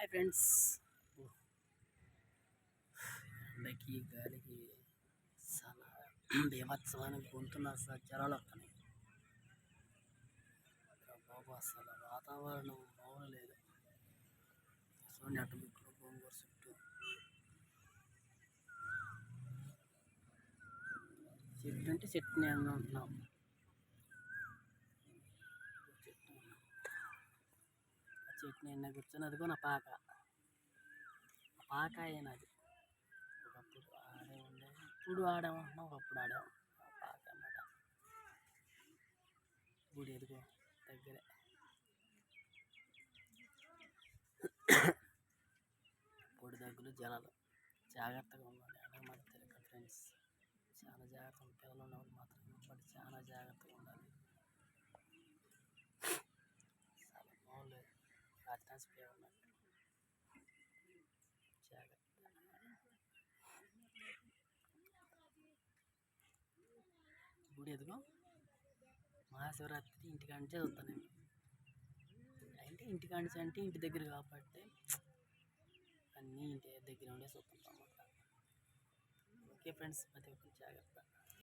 Hi friends, ఎండకి గాలికి చాలా బీభత్సమైన గొంతున్న జ్వరాలు వస్తున్నాయి బాబు. అసలు వాతావరణం మామూలు లేదు. చూడండి అటు దిక్కులో గోంగూర చుట్టూ చెట్టు అంటే చెట్టుని అంటున్నాం. చెట్టు నిన్న కూర్చొని అదిగో నా పాక అయినది. ఒకప్పుడు ఆడే ఉండే, ఇప్పుడు ఆడామంటున్నాం, ఒకప్పుడు ఆడాము. పాక అన్నమాట. గుడి ఎదుగో దగ్గరే. పొడి దగ్గులు జలాలు జాగ్రత్తగా ఉండాలి. అలాగే మరి తెలియక ఫ్రెండ్స్ చాలా జాగ్రత్తగా, పిల్లలు ఉన్నవాళ్ళు మాత్రం బట్ చాలా జాగ్రత్తగా ఉండాలి. చాలా మామూలు రాత్రి స్ప్రే ఉన్నట్టు జాగ్రత్త. గుడి ఎదుగో మహాశివరాత్రి ఇంటికాంచే చూస్తాను నేను. అంటే ఇంటికాంచి అంటే ఇంటి దగ్గర కాబట్టి అన్నీ ఇంటి దగ్గర ఉండే చూస్తుంటాం అన్నమాట. ఓకే ఫ్రెండ్స్, ప్రతి ఒక్కరు జాగ్రత్త.